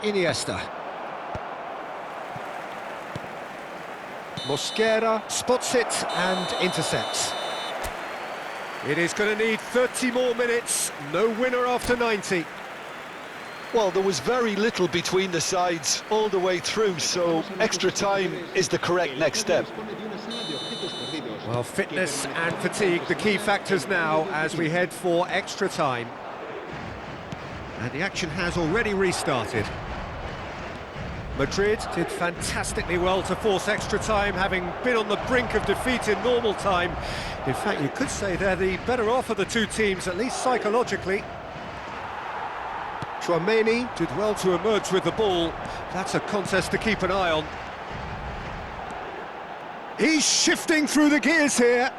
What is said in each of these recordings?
Iniesta. Mosquera spots it and intercepts. It is going to need 30 more minutes, no winner after 90. Well, there was very little between the sides all the way through, so extra time is the correct next step. Well, fitness and fatigue, the key factors now as we head for extra time. And the action has already restarted. Madrid did fantastically well to force extra time, having been on the brink of defeat in normal time. In fact, you could say they're the better off of the two teams, at least psychologically. Tchouaméni did well to emerge with the ball. That's a contest to keep an eye on. He's shifting through the gears here.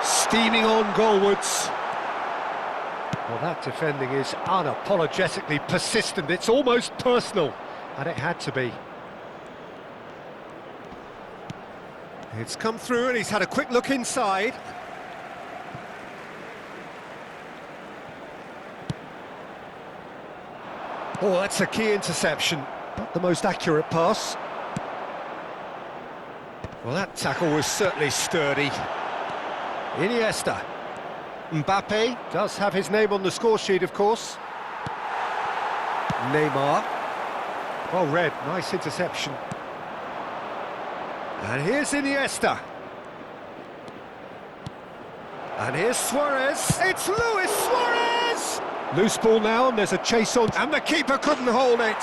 Steaming on goalwards. Well, that defending is unapologetically persistent. It's almost personal. And it had to be. It's come through and he's had a quick look inside. Oh, that's a key interception. Not the most accurate pass. Well, that tackle was certainly sturdy. Iniesta. Mbappe does have his name on the score sheet, of course. Neymar. Well read, nice interception. And here's Iniesta. And here's Suarez. It's Luis Suarez! Loose ball now, and there's a chase on, and the keeper couldn't hold it.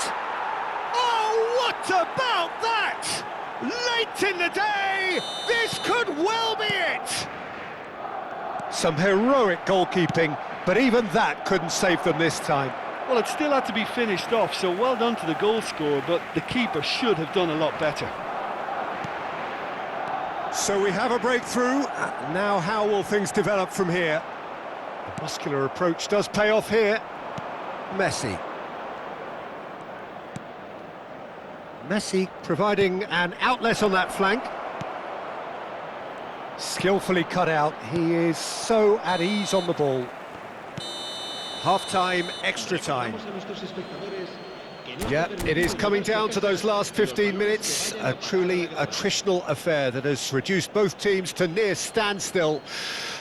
Oh, what about that? Late in the day, this could well be it. Some heroic goalkeeping, but even that couldn't save them this time. Well, it still had to be finished off, so well done to the goal scorer, but the keeper should have done a lot better. So we have a breakthrough. Now how will things develop from here? The muscular approach does pay off here. Messi. Messi providing an outlet on that flank. Skillfully cut out. He is so at ease on the ball. Half-time, extra time. Yeah, it is coming down to those last 15 minutes. A truly attritional affair that has reduced both teams to near standstill.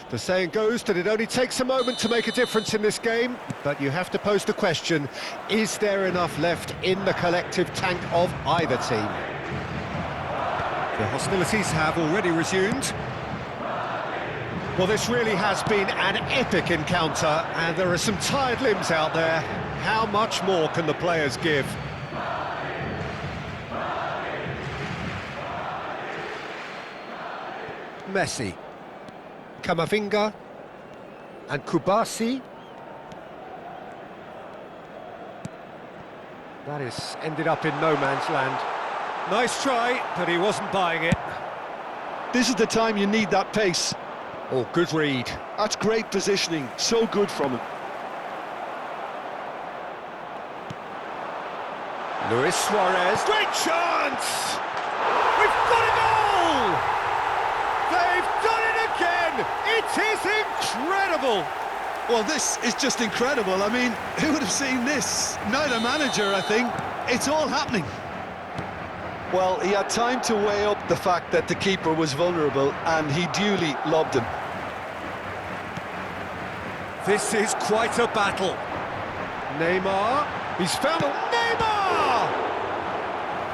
The saying goes that it only takes a moment to make a difference in this game, but you have to pose the question, is there enough left in the collective tank of either team? The hostilities have already resumed. Well, this really has been an epic encounter, and there are some tired limbs out there. How much more can the players give? Messi, Camavinga, and Kubasi. That has ended up in no man's land. Nice try, but he wasn't buying it. This is the time you need that pace. Oh, good read. That's great positioning, so good from him. Luis Suarez, great chance! We've got a goal! They've done it again! It is incredible! Well, this is just incredible. I mean, who would have seen this? Neither manager, I think. It's all happening. Well, he had time to weigh up the fact that the keeper was vulnerable, and he duly lobbed him. This is quite a battle. Neymar, he's found a... Neymar!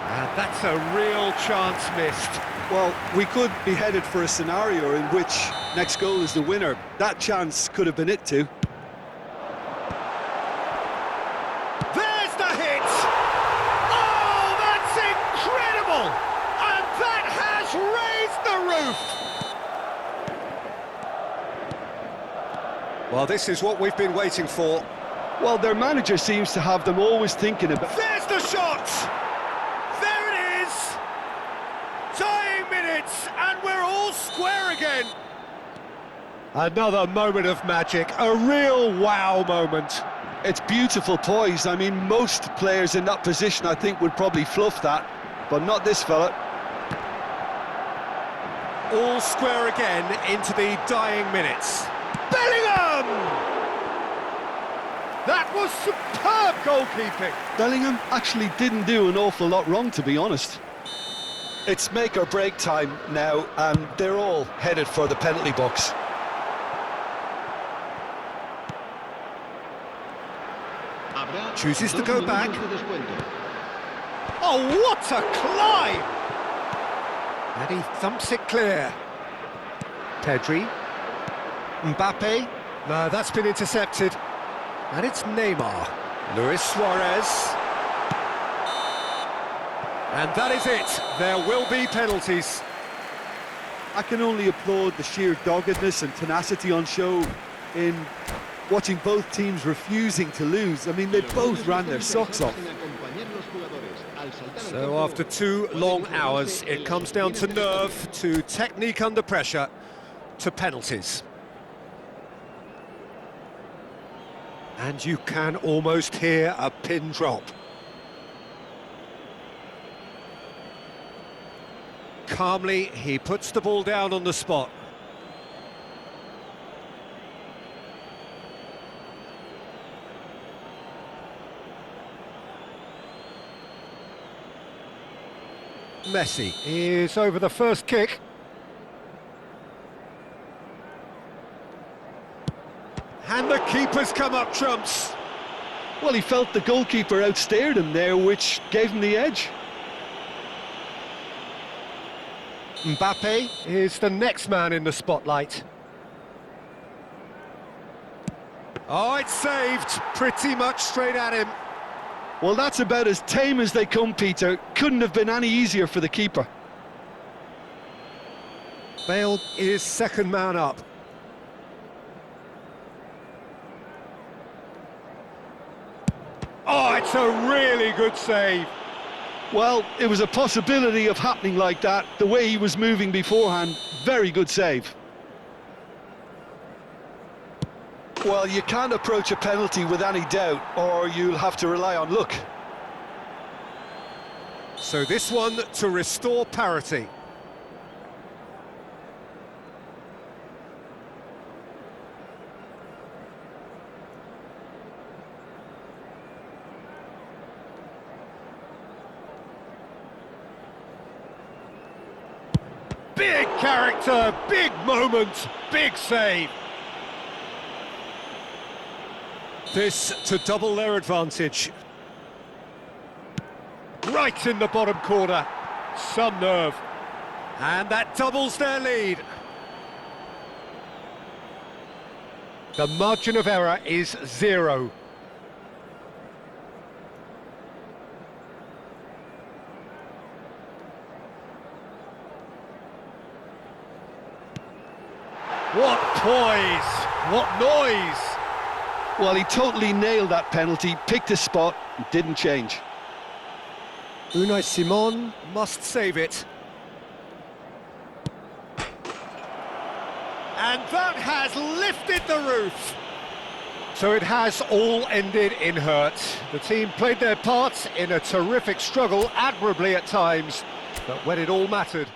And that's a real chance missed. Well, we could be headed for a scenario in which next goal is the winner. That chance could have been it too. There's the hit! Oh, that's incredible! And that has raised the roof! Well, this is what we've been waiting for. Well, their manager seems to have them always thinking about... There's the shot! There it is! Dying minutes, and we're all square again! Another moment of magic, a real wow moment. It's beautiful poise. I mean, most players in that position, I think, would probably fluff that, but not this fella. All square again into the dying minutes. Bellingham! That That was superb goalkeeping. Bellingham actually didn't do an awful lot wrong, to be honest. It's make or break time now, and they're all headed for the penalty box. Chooses to go back. Oh, what a climb! And he thumps it clear. Pedri. Mbappe. No, that's been intercepted. And it's Neymar. Luis Suarez. And that is it. There will be penalties. I can only applaud the sheer doggedness and tenacity on show in watching both teams refusing to lose. I mean, they both ran their socks off. So after 2 long hours, it comes down to nerve, to technique under pressure, to penalties. And you can almost hear a pin drop. Calmly, he puts the ball down on the spot. Messi is over the first kick. And the keeper's come up trumps. Well, he felt the goalkeeper outstared him there, which gave him the edge. Mbappe is the next man in the spotlight. Oh, it's saved, pretty much straight at him. Well, that's about as tame as they come, Peter. Couldn't have been any easier for the keeper. Bale is second man up. Oh, it's a really good save. Well, it was a possibility of happening like that. The way he was moving beforehand, very good save. Well, you can't approach a penalty with any doubt, or you'll have to rely on luck. So this one to restore parity. Big character, big moment, big save. This to double their advantage. Right in the bottom corner. Some nerve. And that doubles their lead. The margin of error is 0. What poise! What noise! Well, he totally nailed that penalty, picked his spot, and didn't change. Unai Simon must save it. And that has lifted the roof. So it has all ended in hurt. The team played their part in a terrific struggle, admirably at times, but when it all mattered,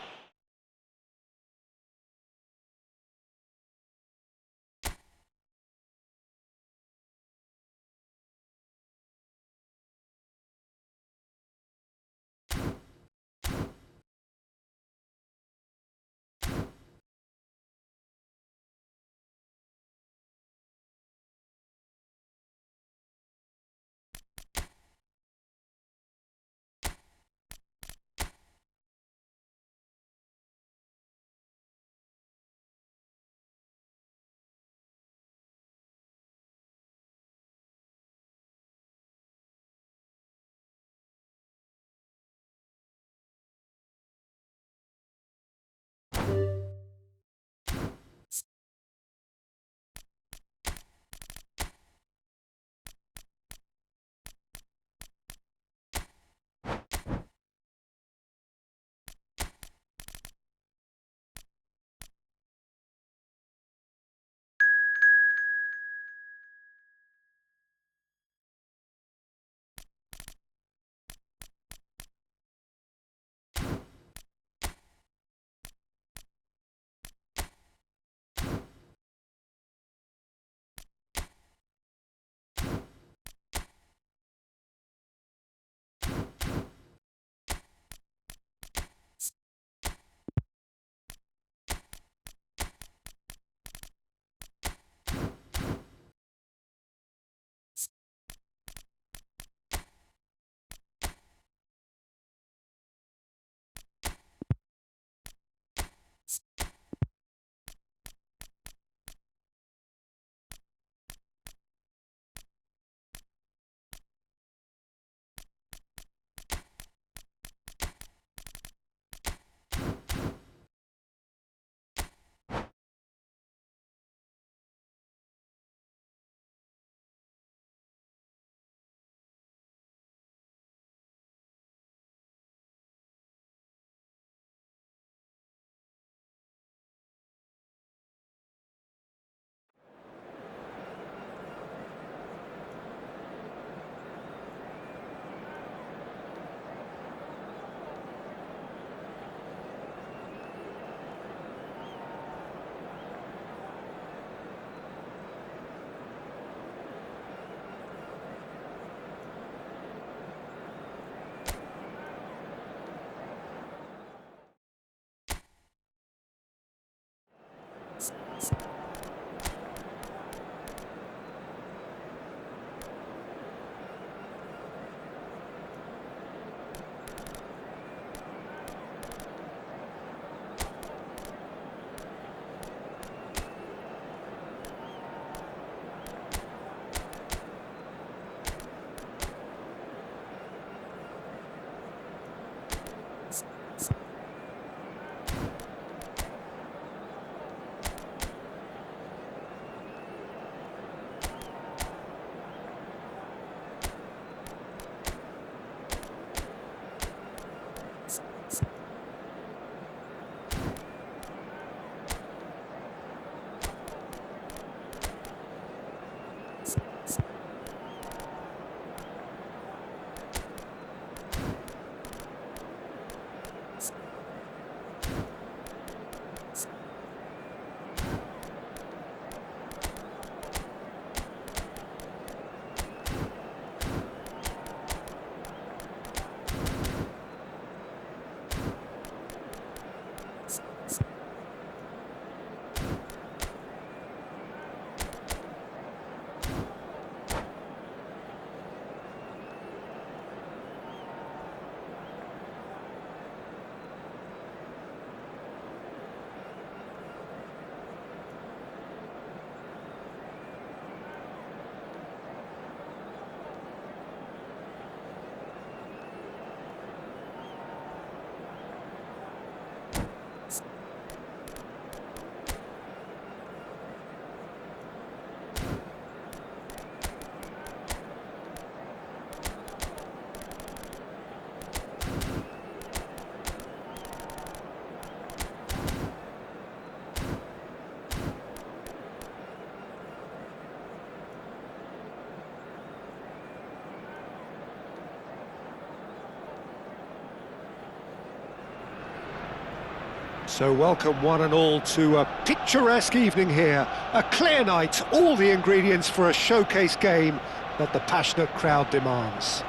So welcome one and all to a picturesque evening here. A clear night, all the ingredients for a showcase game that the passionate crowd demands.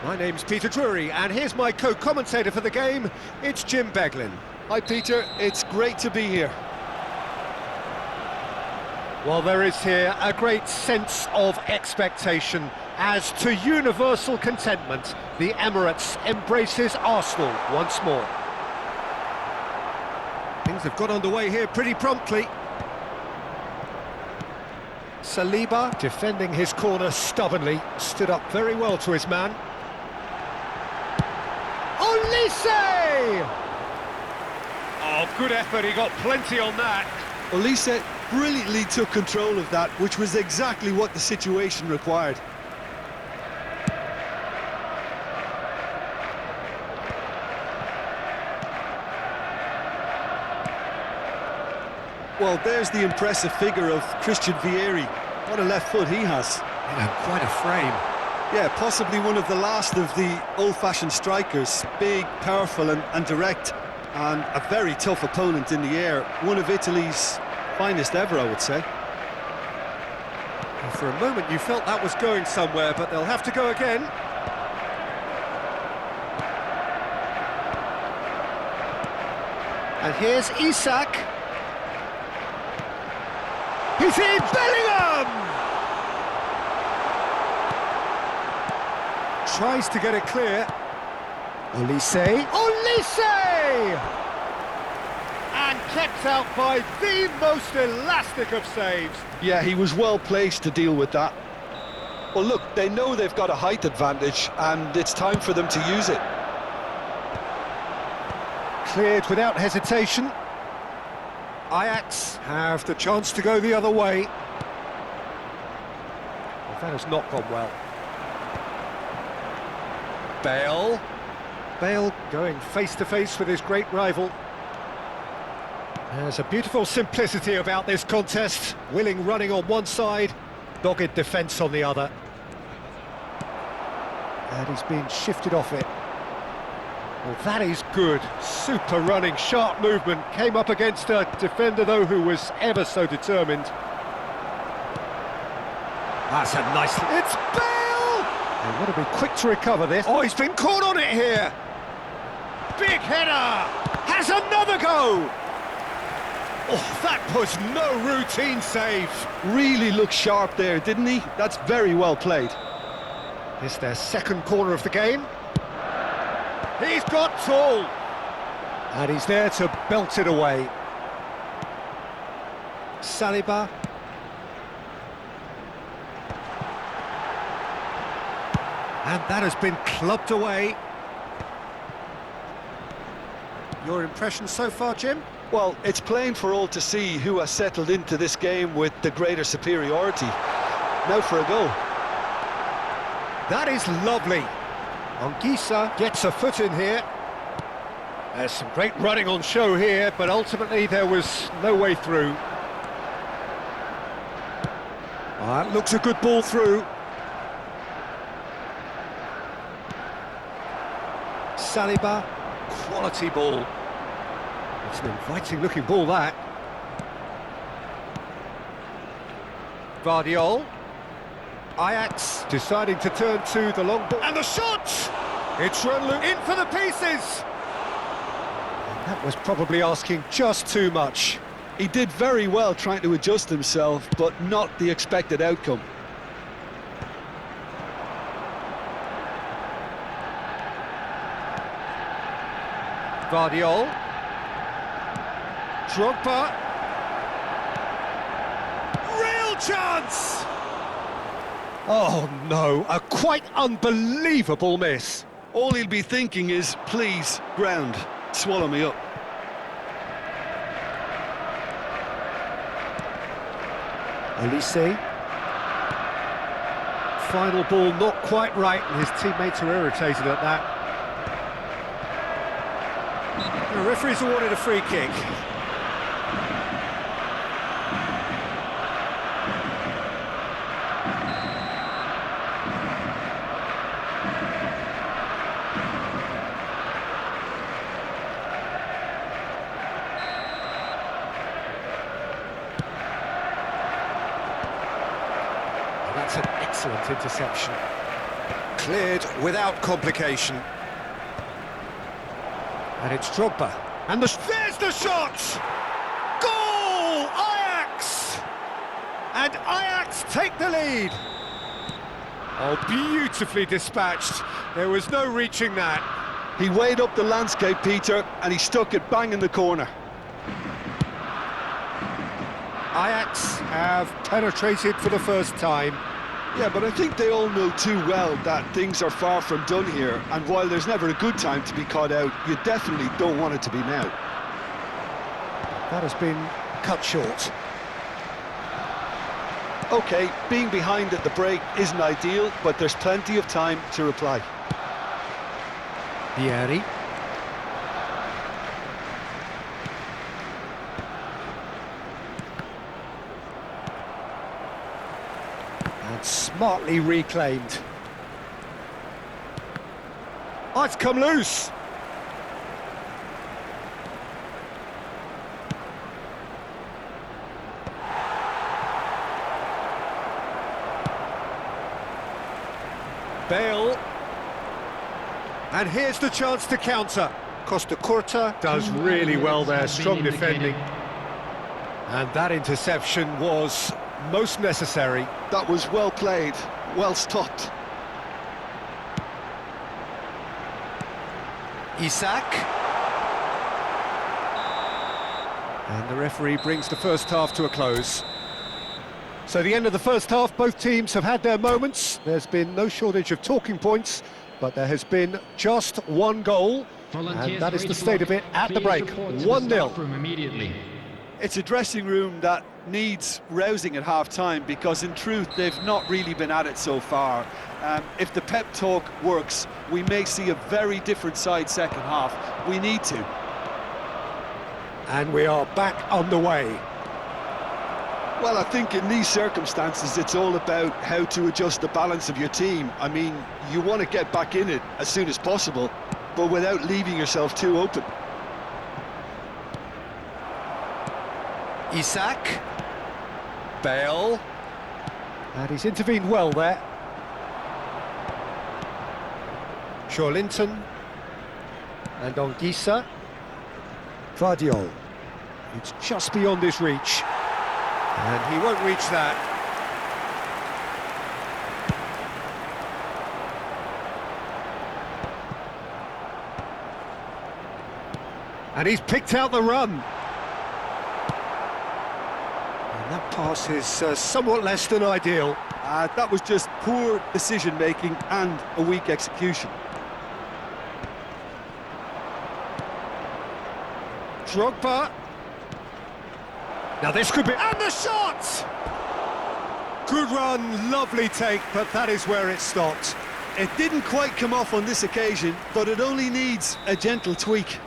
My name's Peter Drury, and here's my co-commentator for the game, it's Jim Beglin. Hi Peter, it's great to be here. Well, there is here a great sense of expectation as to universal contentment, the Emirates embraces Arsenal once more. Things have got underway here pretty promptly. Saliba, defending his corner stubbornly, stood up very well to his man. Olise! Oh, good effort, he got plenty on that. Olise brilliantly took control of that, which was exactly what the situation required. Well, there's the impressive figure of Christian Vieri. What a left foot he has. Yeah, quite a frame. Yeah, possibly one of the last of the old-fashioned strikers. Big, powerful and direct, and a very tough opponent in the air. One of Italy's finest ever, I would say. Well, for a moment you felt that was going somewhere, but they'll have to go again. And here's Isak. He's in! Bellingham! Tries to get it clear. Olise. Olise! And kept out by the most elastic of saves. Yeah, he was well placed to deal with that. Well, look, they know they've got a height advantage, and it's time for them to use it. Cleared without hesitation. Ajax have the chance to go the other way. Well, that has not gone well. Bale going face-to-face with his great rival. There's a beautiful simplicity about this contest. Willing running on one side, dogged defence on the other. And he's being shifted off it. Well, that is good. Super running, sharp movement. Came up against a defender, though, who was ever so determined. That's a nice... It's Bale! They want to be quick to recover this. Oh, he's been caught on it here! Big header! Has another go! Oh, that was no routine save. Really looked sharp there, didn't he? That's very well played. It's their second corner of the game. He's got tall! And he's there to belt it away. Saliba. And that has been clubbed away. Your impression so far, Jim? Well, it's plain for all to see who has settled into this game with the greater superiority. Now for a goal. That is lovely. Anguissa gets a foot in here. There's some great running on show here, but ultimately there was no way through. That looks a good ball through. Saliba, quality ball. It's an inviting looking ball, that. Vardiol. Ajax deciding to turn to the long ball. And the shot! It's run in for the pieces! And that was probably asking just too much. He did very well trying to adjust himself, but not the expected outcome. Vardiol. Drogba. Real chance! Oh no, a quite unbelievable miss. All he'll be thinking is, please, ground, swallow me up. Olise. Final ball not quite right, and his teammates are irritated at that. The referee's awarded a free kick. Excellent interception. Cleared without complication. And it's Drogba. And there's the shot! Goal! Ajax! And Ajax take the lead. Oh, beautifully dispatched. There was no reaching that. He weighed up the landscape, Peter, and he stuck it bang in the corner. Ajax have penetrated for the first time. Yeah, but I think they all know too well that things are far from done here, and while there's never a good time to be caught out, you definitely don't want it to be now. That has been cut short. OK, being behind at the break isn't ideal, but there's plenty of time to reply. Vieri. And smartly reclaimed. Oh, it's come loose. Bale. And here's the chance to counter. Costa Curta does really well there, strong defending. And that interception was most necessary. That was well played, well stopped. Isak. And the referee brings the first half to a close. So the end of the first half, both teams have had their moments. There's been no shortage of talking points, but there has been just one goal, and that is the state of it at the break, 1-0. It's a dressing room that needs rousing at half-time, because in truth they've not really been at it so far. If the pep talk works, we may see a very different side second half. We need to. And we are back on the way. Well, I think in these circumstances it's all about how to adjust the balance of your team. I mean, you want to get back in it as soon as possible, but without leaving yourself too open. Isak. Bale. And he's intervened well there. Linton. And Ongisa. Vardiol. It's just beyond his reach. And he won't reach that. And he's picked out the run. And that pass is somewhat less than ideal. That was just poor decision-making and a weak execution. Drogba. Now this could be... And the shot! Good run, lovely take, but that is where it stopped. It didn't quite come off on this occasion, but it only needs a gentle tweak.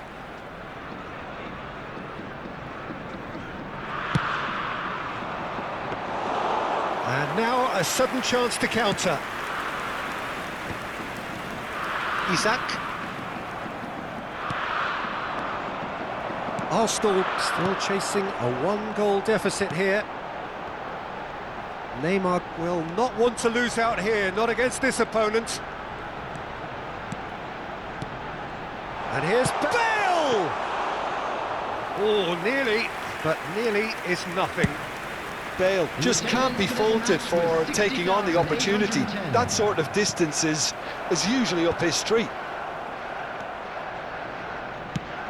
And now a sudden chance to counter. Isak. Arsenal still chasing a one-goal deficit here. Neymar will not want to lose out here, not against this opponent. And here's Bale! Oh, nearly, but nearly is nothing. Bale just can't be faulted for taking on the opportunity. That sort of distance is usually up his street.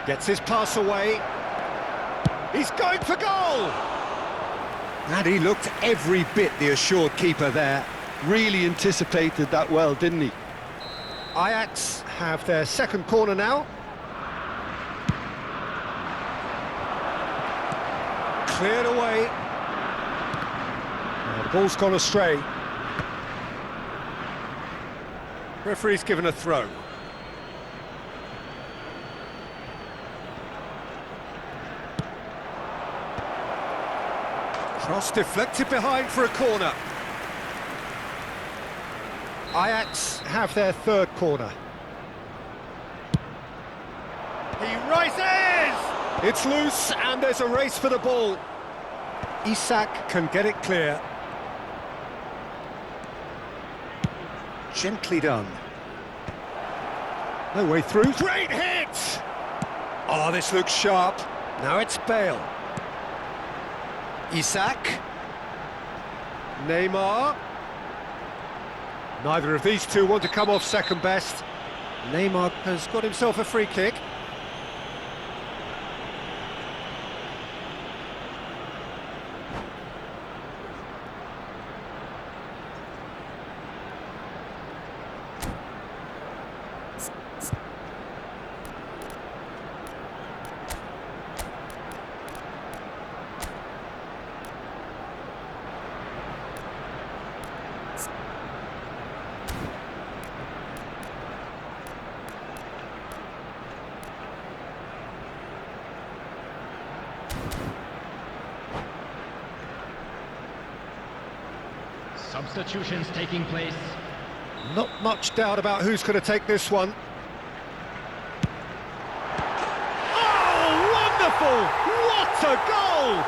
Gets his pass away. He's going for goal! And he looked every bit the assured keeper there. Really anticipated that well, didn't he? Ajax have their second corner now. Cleared away. And the ball's gone astray. Referee's given a throw. Cross deflected behind for a corner. Ajax have their third corner. He rises! It's loose and there's a race for the ball. Isak can get it clear. Gently done. No way through. Great hit! Oh, this looks sharp. Now it's Bale. Isak. Neymar. Neither of these two want to come off second best. Neymar has got himself a free kick. Substitutions taking place. Not much doubt about who's going to take this one. Oh, wonderful! What a goal!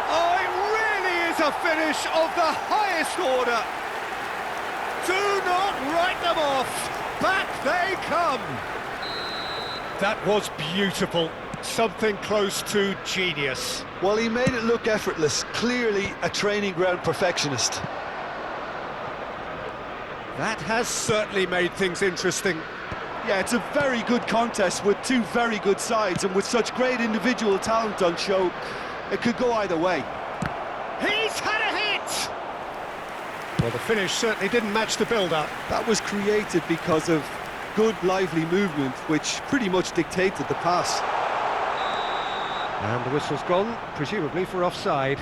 Oh, it really is a finish of the highest order. Do not write them off. Back they come. That was beautiful. Something close to genius. Well, he made it look effortless. Clearly a training ground perfectionist. That has certainly made things interesting. Yeah, it's a very good contest with two very good sides, and with such great individual talent on show, it could go either way. He's had a hit! Well, the finish certainly didn't match the build-up. That was created because of good, lively movement, which pretty much dictated the pass. And the whistle's gone, presumably for offside.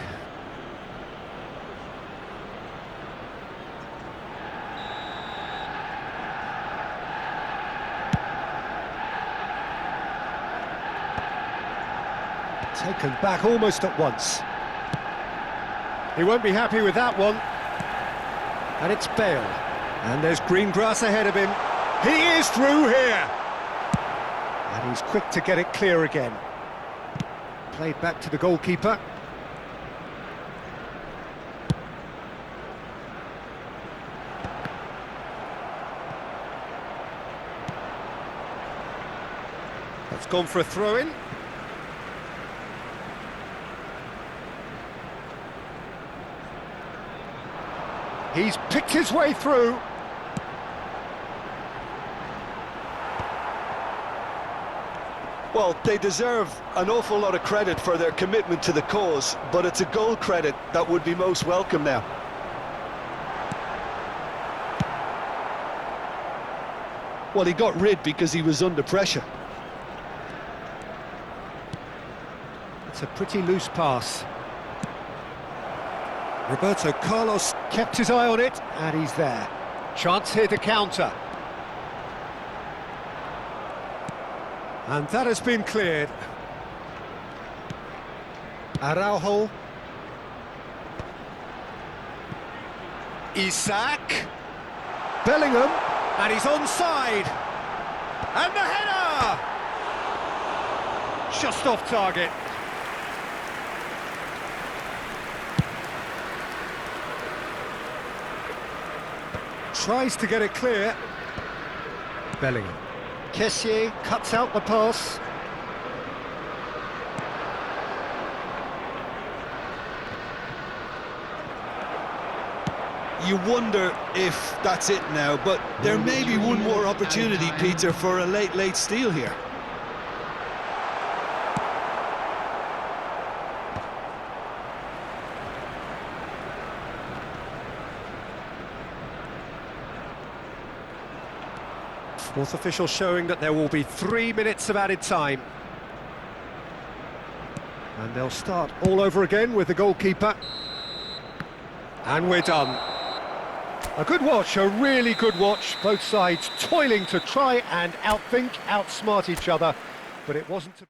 Taken back almost at once. He won't be happy with that one. And it's Bale. And there's green grass ahead of him. He is through here. And he's quick to get it clear again. Played back to the goalkeeper. That's gone for a throw-in. He's picked his way through. Well, they deserve an awful lot of credit for their commitment to the cause, but it's a goal credit that would be most welcome now. Well, he got rid because he was under pressure. It's a pretty loose pass. Roberto Carlos kept his eye on it, and he's there. Chance here to counter. And that has been cleared. Araujo. Isak. Bellingham. And he's onside. And the header! Just off target. Tries to get it clear. Bellingham. Kessié cuts out the pass. You wonder if that's it now, but there may be one more opportunity, Peter, for a late steal here. Fourth official showing that there will be 3 minutes of added time. And they'll start all over again with the goalkeeper. And we're done. A good watch, a really good watch. Both sides toiling to try and outthink, outsmart each other. But it wasn't to...